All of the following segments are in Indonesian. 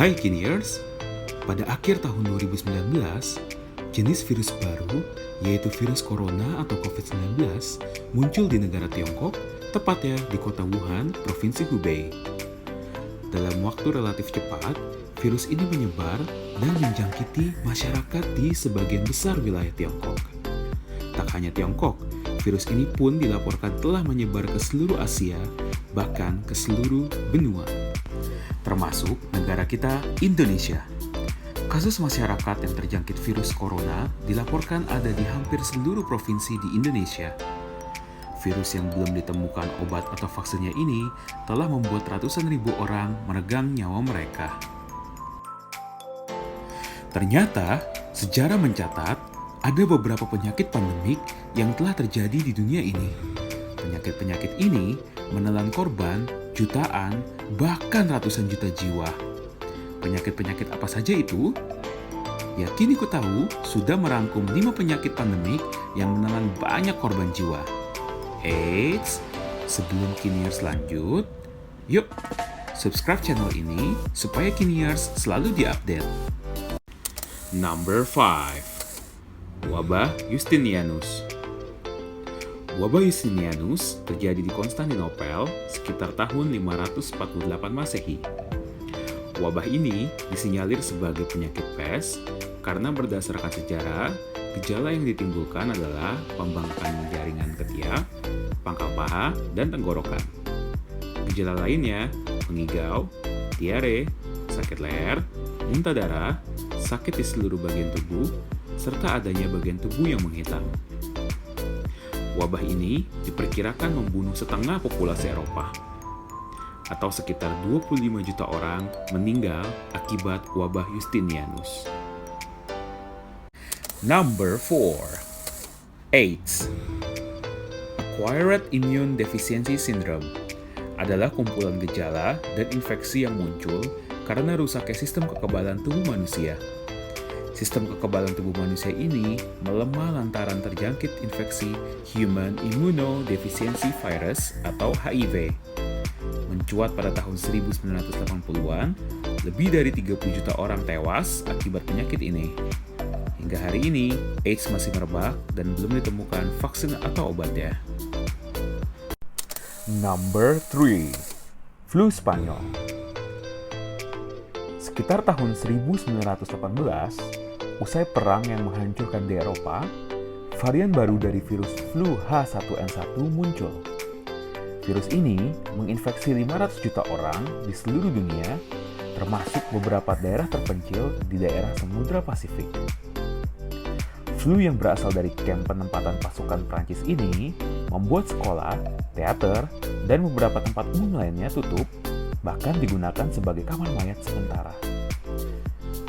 Hai Kiniers, pada akhir tahun 2019, jenis virus baru, yaitu virus corona atau COVID-19, muncul di negara Tiongkok, tepatnya di kota Wuhan, Provinsi Hubei. Dalam waktu relatif cepat, virus ini menyebar dan menjangkiti masyarakat di sebagian besar wilayah Tiongkok. Tak hanya Tiongkok, virus ini pun dilaporkan telah menyebar ke seluruh Asia, bahkan ke seluruh benua, termasuk negara kita, Indonesia. Kasus masyarakat yang terjangkit virus corona dilaporkan ada di hampir seluruh provinsi di Indonesia. Virus yang belum ditemukan obat atau vaksinnya ini telah membuat ratusan ribu orang meregang nyawa mereka. Ternyata, sejarah mencatat ada beberapa penyakit pandemik yang telah terjadi di dunia ini. Penyakit-penyakit ini menelan korban jutaan, bahkan ratusan juta jiwa. Penyakit-penyakit apa saja itu? Ya, kini ku tahu sudah merangkum 5 penyakit pandemik yang menelan banyak korban jiwa. Eits, sebelum Kiniers lanjut, yuk subscribe channel ini supaya Kiniers selalu diupdate. Number 5. Wabah Justinianus. Wabah Justinianus terjadi di Konstantinopel sekitar tahun 548 Masehi. Wabah ini disinyalir sebagai penyakit pes karena berdasarkan sejarah, gejala yang ditimbulkan adalah pembengkakan jaringan ketiak, pangkal paha, dan tenggorokan. Gejala lainnya mengigau, diare, sakit leher, muntah darah, sakit di seluruh bagian tubuh, serta adanya bagian tubuh yang menghitam. Wabah ini diperkirakan membunuh setengah populasi Eropa, atau sekitar 25 juta orang meninggal akibat wabah Justinianus. Number 4. AIDS. Acquired Immune Deficiency Syndrome adalah kumpulan gejala dan infeksi yang muncul karena rusaknya sistem kekebalan tubuh manusia. Sistem kekebalan tubuh manusia ini melemah lantaran terjangkit infeksi Human Immunodeficiency Virus atau HIV. Mencuat pada tahun 1980-an, lebih dari 30 juta orang tewas akibat penyakit ini. Hingga hari ini, AIDS masih merebak dan belum ditemukan vaksin atau obatnya. Number 3. Flu Spanyol. Sekitar tahun 1918, usai perang yang menghancurkan di Eropa, varian baru dari virus flu H1N1 muncul. Virus ini menginfeksi 500 juta orang di seluruh dunia, termasuk beberapa daerah terpencil di daerah Samudra Pasifik. Flu yang berasal dari kamp penempatan pasukan Prancis ini membuat sekolah, teater, dan beberapa tempat umum lainnya tutup, bahkan digunakan sebagai kamar mayat sementara.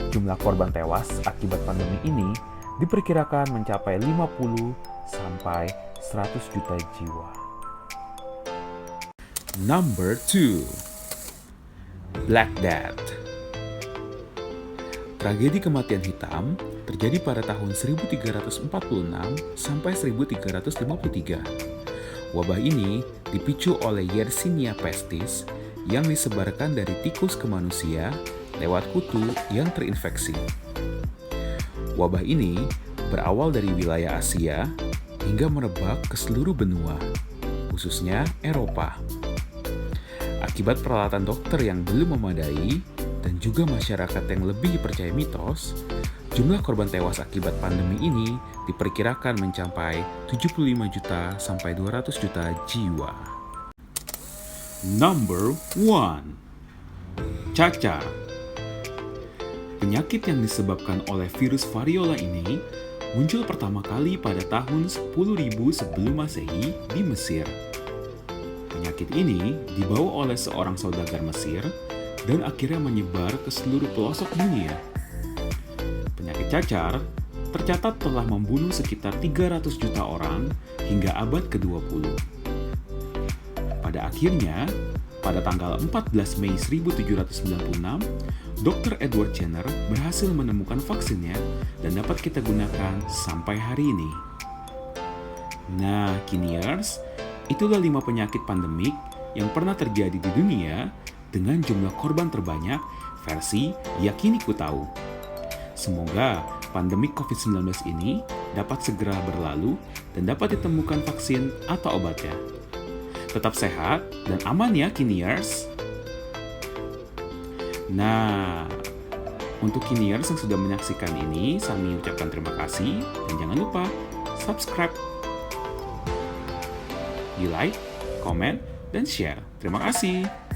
Jumlah korban tewas akibat pandemi ini diperkirakan mencapai 50 sampai 100 juta jiwa. Number 2. Black Death. Tragedi kematian hitam terjadi pada tahun 1346 sampai 1353. Wabah ini dipicu oleh Yersinia pestis yang disebarkan dari tikus ke manusia lewat kutu yang terinfeksi. Wabah ini berawal dari wilayah Asia hingga merebak ke seluruh benua, khususnya Eropa. Akibat peralatan dokter yang belum memadai dan juga masyarakat yang lebih percaya mitos, jumlah korban tewas akibat pandemi ini diperkirakan mencapai 75 juta sampai 200 juta jiwa. Number 1. Cacar. Penyakit yang disebabkan oleh virus variola ini muncul pertama kali pada tahun 10.000 sebelum Masehi di Mesir. Penyakit ini dibawa oleh seorang saudagar Mesir dan akhirnya menyebar ke seluruh pelosok dunia. Penyakit cacar tercatat telah membunuh sekitar 300 juta orang hingga abad ke-20. Pada akhirnya, pada tanggal 14 Mei 1796, Dr. Edward Jenner berhasil menemukan vaksinnya dan dapat kita gunakan sampai hari ini. Nah, Kiniers, itulah 5 penyakit pandemik yang pernah terjadi di dunia dengan jumlah korban terbanyak versi Yakini Ku Tahu. Semoga pandemi COVID-19 ini dapat segera berlalu dan dapat ditemukan vaksin atau obatnya. Tetap sehat dan aman ya, Kiniers. Nah, untuk Kiniers yang sudah menyaksikan ini, kami ucapkan terima kasih dan jangan lupa subscribe, di like, komen, dan share. Terima kasih.